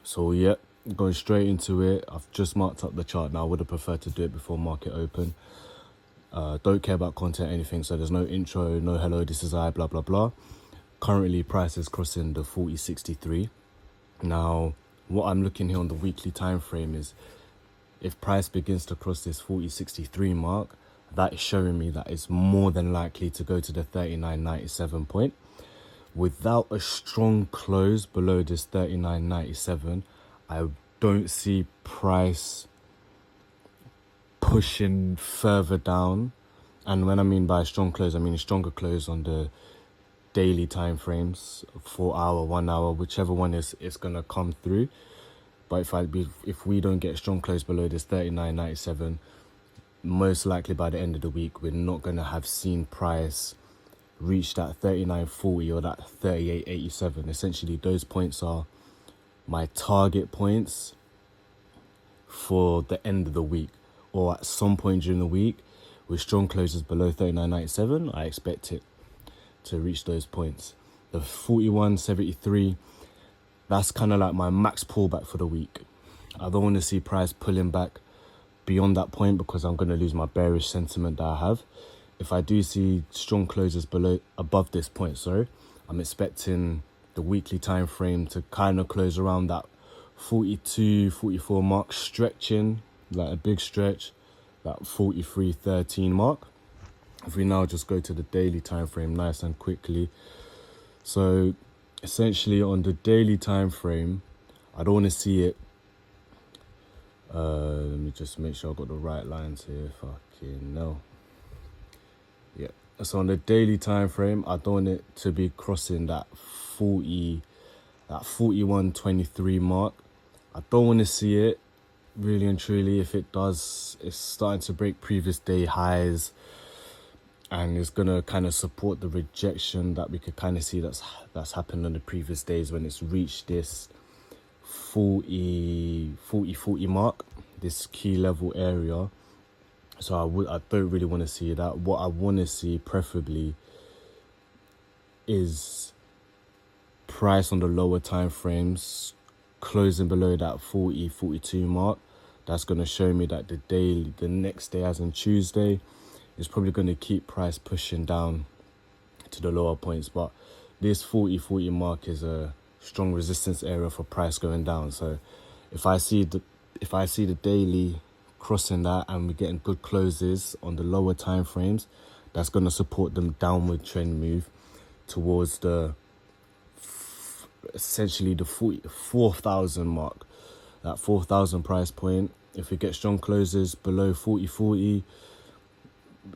So yeah, going straight into it. I've just marked up the chart now. I would have preferred to do it before market open. Don't care about content or anything, so there's no intro, no hello, this is I, blah blah blah. Currently price is crossing the 4063. Now what I'm looking here on the weekly time frame is if price begins to cross this 4063 mark, that is showing me that it's more than likely to go to the 39.97 point. Without a strong close below this 39.97, I don't see price pushing further down. And when I mean by a strong close, I mean a stronger close on the daily time frames, 4 hour, 1 hour, whichever one is going to come through. But if we don't get a strong close below this 39.97, most likely by the end of the week, we're not going to have seen price reach that 39.40 or that 38.87. Essentially, those points are my target points for the end of the week, or at some point during the week with strong closes below 39.97. I expect it to reach those points. The 41.73, that's kind of like my max pullback for the week. I don't want to see price pulling back beyond that point because I'm going to lose my bearish sentiment that I have. If I do see strong closes above this point, I'm expecting the weekly time frame to kind of close around that 42, 44 mark, stretching like a big stretch, that 43.13 mark. If we now just go to the daily time frame nice and quickly. So essentially on the daily time frame, I don't want to see it. Let me just make sure I got the right lines here. Fucking no. Yeah. So on the daily time frame, I don't want it to be crossing that 41.23 mark. I don't want to see it, really and truly. If it does, it's starting to break previous day highs, and it's gonna kind of support the rejection that we could kind of see that's happened on the previous days when it's reached this 40 mark, this key level area. So I don't really want to see that. What I want to see preferably is price on the lower time frames closing below that 42 mark. That's going to show me that the next day, as in Tuesday, is probably going to keep price pushing down to the lower points. But this 40 mark is a strong resistance area for price going down. So if I see the daily crossing that and we're getting good closes on the lower time frames, that's going to support the downward trend move towards essentially the 4,000 mark, that 4,000 price point. If we get strong closes below 40,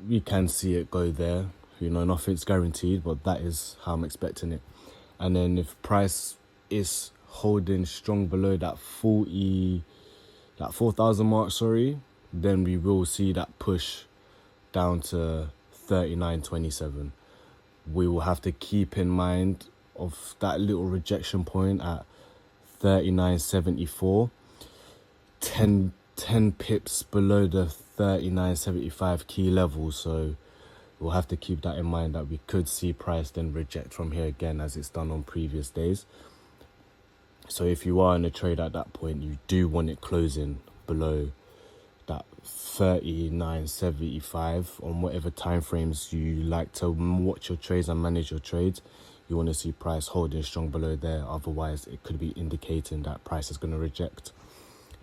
we can see it go there. Nothing's guaranteed, but that is how I'm expecting it. And then if price is holding strong below that 4,000 mark, then we will see that push down to 39.27. We will have to keep in mind of that little rejection point at 39.74, 10 pips below the 39.75 key level. So we'll have to keep that in mind, that we could see price then reject from here again, as it's done on previous days. So if you are in a trade at that point, you do want it closing below that 39.75 on whatever time frames you like to watch your trades and manage your trades. You want to see price holding strong below there. Otherwise, it could be indicating that price is going to reject.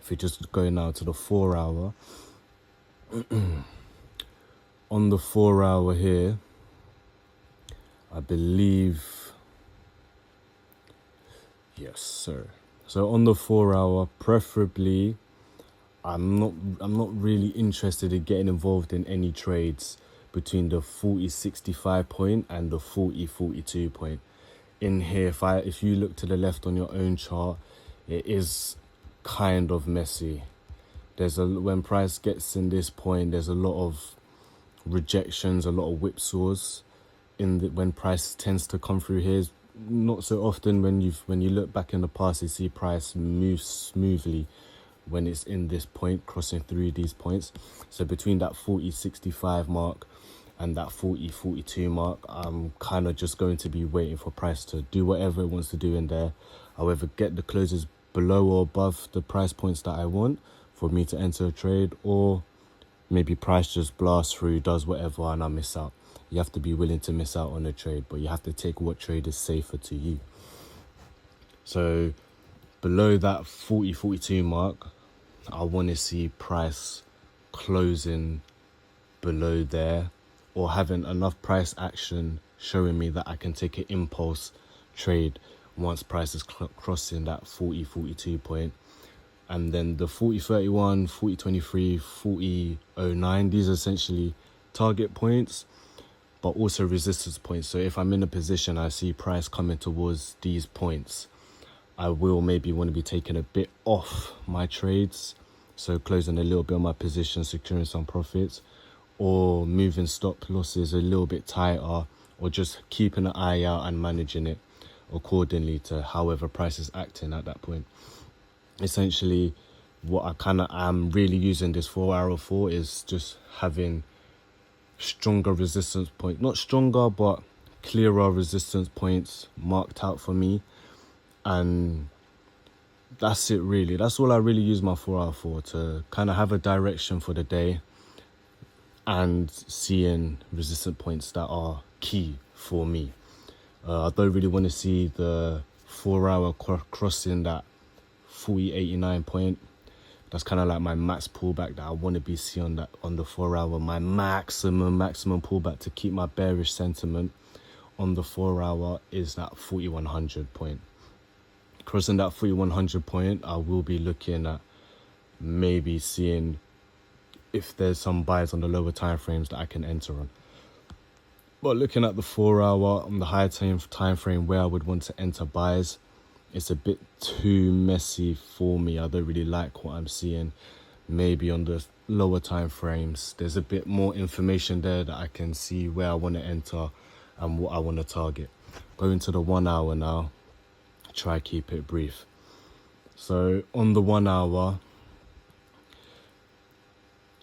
If we just go now to the 4 hour, on the 4 hour here, I believe, yes, sir. So on the 4 hour, preferably, I'm not really interested in getting involved in any trades between the 40.65 point and the 40.42 point. In here, if you look to the left on your own chart, it is kind of messy. When price gets in this point, there's a lot of rejections, a lot of whipsaws when price tends to come through here. Not so often when you look back in the past, you see price move smoothly when it's in this point, crossing through these points. So between that 40.65 mark and that 40.42 mark, I'm kind of just going to be waiting for price to do whatever it wants to do in there. However, get the closes below or above the price points that I want for me to enter a trade, or maybe price just blasts through, does whatever, and I miss out. You have to be willing to miss out on a trade, but you have to take what trade is safer to you. So below that 40-42 mark, I want to see price closing below there, or having enough price action showing me that I can take an impulse trade once price is crossing that 40-42 point. And then the 40-31, 40-23, 40-09, these are essentially target points, but also resistance points. So if I'm in a position, I see price coming towards these points, I will maybe want to be taking a bit off my trades, so closing a little bit on my position, securing some profits, or moving stop losses a little bit tighter, or just keeping an eye out and managing it accordingly to however price is acting at that point. Essentially, what I kind of am really using this 4 arrow for is just having stronger resistance points, not stronger, but clearer resistance points marked out for me. And that's it really. That's all I really use my 4 hour for, to kind of have a direction for the day and seeing resistance points that are key for me. I don't really want to see the 4 hour crossing that 40-89 point. That's kind of like my max pullback that I want to be seeing that on the 4 hour. My maximum pullback to keep my bearish sentiment on the 4 hour is that 4100 point. Crossing that 4100 point, I will be looking at maybe seeing if there's some buys on the lower time frames that I can enter on. But looking at the 4 hour on the higher time frame where I would want to enter buys, it's a bit too messy for me. I don't really like what I'm seeing. Maybe on the lower time frames, there's a bit more information there that I can see where I want to enter and what I want to target. Going to the 1 hour now, try keep it brief. So on the 1 hour,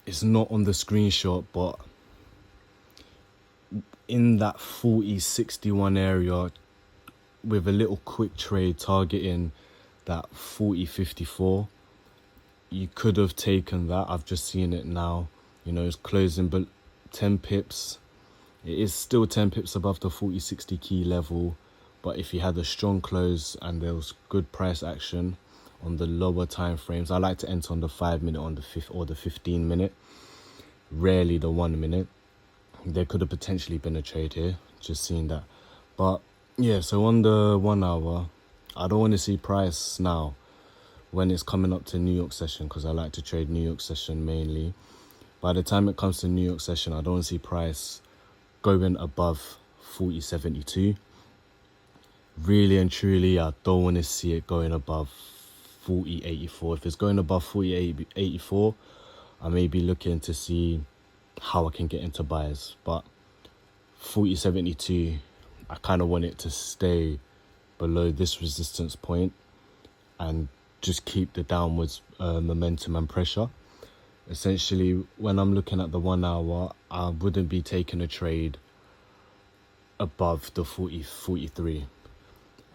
it's not on the screenshot, but in that 40-61 area, with a little quick trade targeting that 40-54, you could have taken that. I've just seen it now. You know, it's closing but 10 pips. It is still 10 pips above the 40-60 key level, but if you had a strong close and there was good price action on the lower time frames, I like to enter on the 5 minute, on the 5th or the 15 minute, rarely the 1 minute. There could have potentially been a trade here, just seeing that. But yeah, so on the 1 hour, I don't want to see price now when it's coming up to New York session, because I like to trade New York session mainly. By the time it comes to New York session, I don't want to see price going above 40.72. Really and truly, I don't want to see it going above 40.84. If it's going above 40.84, I may be looking to see how I can get into buys. But 40.72, I kind of want it to stay below this resistance point and just keep the downwards momentum and pressure. Essentially, when I'm looking at the 1 hour, I wouldn't be taking a trade above the 40.43.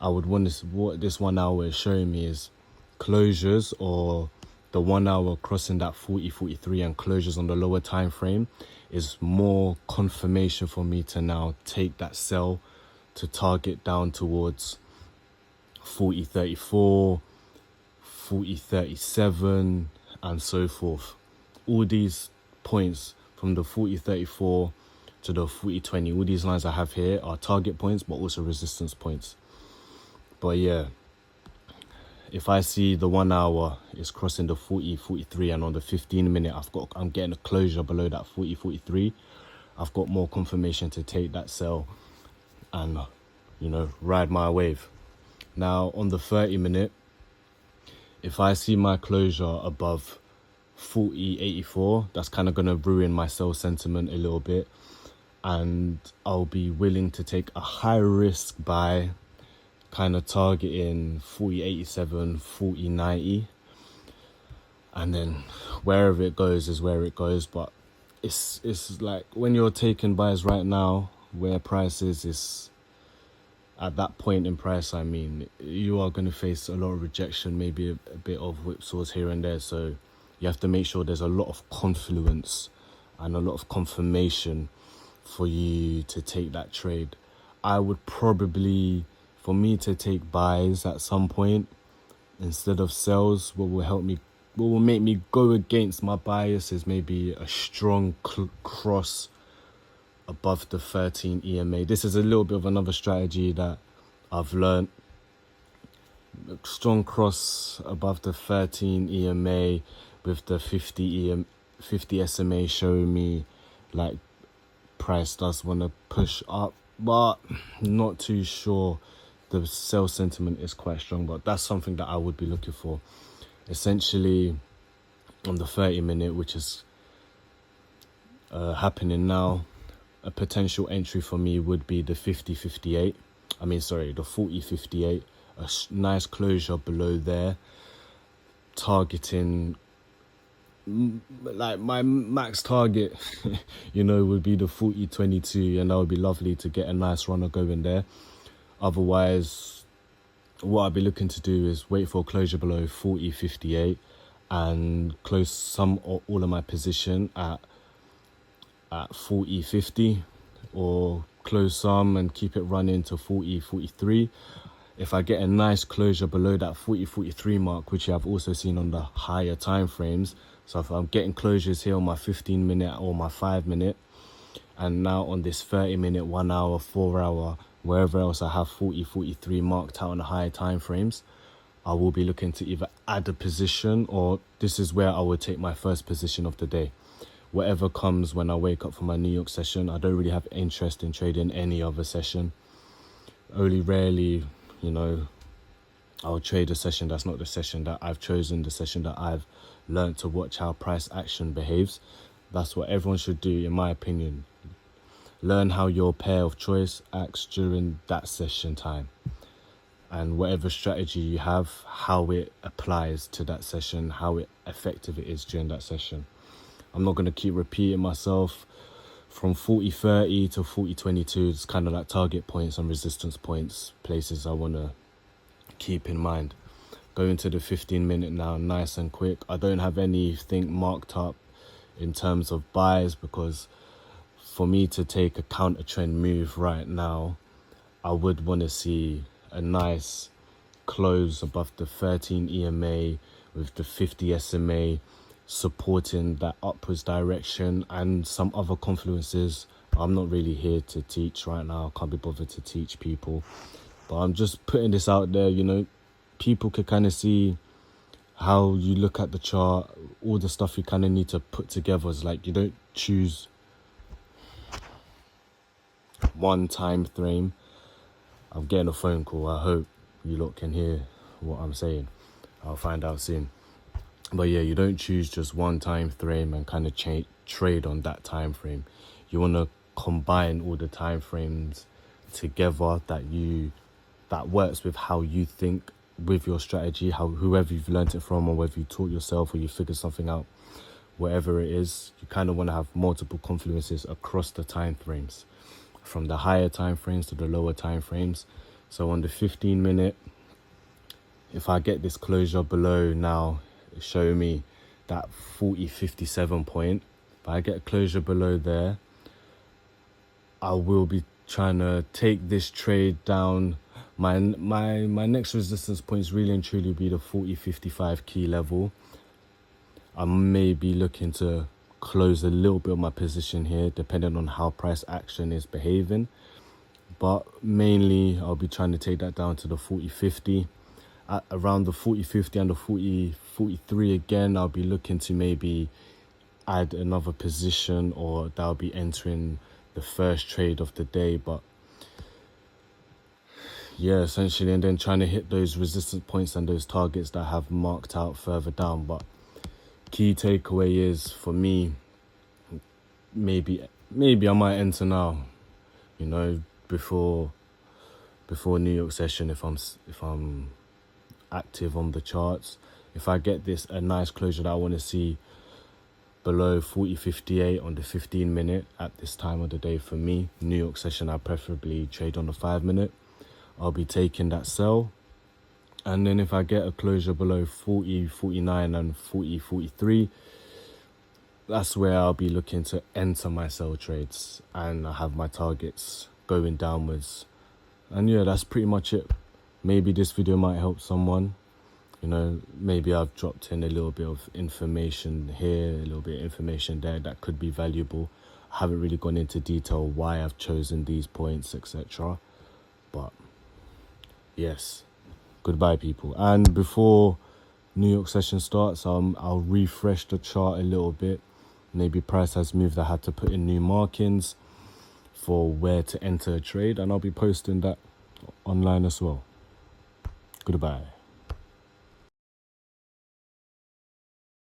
I would want to, what this 1 hour is showing me is closures, or the 1 hour crossing that 40.43 and closures on the lower time frame is more confirmation for me to now take that sell to target down towards 40.34, 40.37 and so forth. All these points from the 40.34 to the 40.20, all these lines I have here are target points but also resistance points. But yeah, if I see the 1 hour is crossing the 40.43 and on the 15 minute I'm getting a closure below that 40.43, I've got more confirmation to take that sell and, you know, ride my wave. Now on the 30 minute, if I see my closure above 40.84, that's kind of going to ruin my sell sentiment a little bit, and I'll be willing to take a high risk buy, kind of targeting 40.87, 40.90, and then wherever it goes is where it goes. But it's like when you're taking buys right now, where price is at that point in price, I mean, you are going to face a lot of rejection, maybe a bit of whipsaws here and there. So you have to make sure there's a lot of confluence and a lot of confirmation for you to take that trade. I would probably, for me to take buys at some point instead of sells, what will make me go against my bias is maybe a strong cross above the 13 EMA. This is a little bit of another strategy that I've learned. Strong cross above the 13 EMA with the 50 SMA showing me like price does want to push up, but not too sure. The sell sentiment is quite strong, but that's something that I would be looking for. Essentially, on the 30-minute, which is happening now, a potential entry for me would be the 50-58. The 40-58. A nice closure below there, targeting like my max target, would be the 40-22, and that would be lovely to get a nice runner going there. Otherwise, what I'd be looking to do is wait for a closure below 40-58 and close some or all of my position at 40-50, or close some and keep it running to 40-43. If I get a nice closure below that 40-43 mark, which I've also seen on the higher time frames, so if I'm getting closures here on my 15-minute or my 5-minute, and now on this 30-minute, 1 hour, 4 hour, wherever else I have 40-43 marked out on the higher time frames, I will be looking to either add a position, or this is where I would take my first position of the day. Whatever comes when I wake up for my New York session, I don't really have interest in trading any other session. Only rarely, I'll trade a session that's not the session that I've chosen, the session that I've learned to watch how price action behaves. That's what everyone should do, in my opinion. Learn how your pair of choice acts during that session time, and whatever strategy you have, how it applies to that session, how effective it is during that session. I'm not going to keep repeating myself. From 40-30 to 40-22, it's kind of like target points and resistance points, places I want to keep in mind. Going to the 15-minute now, nice and quick. I don't have anything marked up in terms of buys, because for me to take a counter trend move right now, I would want to see a nice close above the 13 EMA with the 50 SMA supporting that upwards direction, and some other confluences. I'm not really here to teach right now. I can't be bothered to teach people, but I'm just putting this out there. People can kind of see how you look at the chart, all the stuff you kind of need to put together. Is like, you don't choose one time frame. I'm getting a phone call. I hope you lot can hear what I'm saying. I'll find out soon. But yeah, you don't choose just one time frame and kind of trade on that time frame. You want to combine all the time frames together that works with how you think, with your strategy, whoever you've learnt it from, or whether you taught yourself or you figured something out, whatever it is, you kind of want to have multiple confluences across the time frames, from the higher time frames to the lower time frames. So on the 15-minute, if I get this closure below now, show me that 40-57 point. If I get a closure below there, I will be trying to take this trade down. My next resistance points really and truly be the 40-55 key level. I may be looking to close a little bit of my position here, depending on how price action is behaving, but mainly I'll be trying to take that down to the 40-50. At around the 40-50 and the 40-43 again, I'll be looking to maybe add another position, or that'll be entering the first trade of the day. But yeah, essentially, and then trying to hit those resistance points and those targets that I have marked out further down. But key takeaway is, for me, maybe I might enter now, before New York session, if I'm active on the charts. If I get a nice closure that I want to see below 40-58 on the 15-minute at this time of the day, for me, New York session, I preferably trade on the 5-minute. I'll be taking that sell. And then if I get a closure below 40, 49 and 40, 43, that's where I'll be looking to enter my sell trades, and I have my targets going downwards. And yeah, that's pretty much it. Maybe this video might help someone. You know, maybe I've dropped in a little bit of information here, a little bit of information there that could be valuable. I haven't really gone into detail why I've chosen these points, etc. But yes, goodbye people. And before New York session starts, I'll refresh the chart a little bit. Maybe price has moved. I had to put in new markings for where to enter a trade, and I'll be posting that online as well. Goodbye.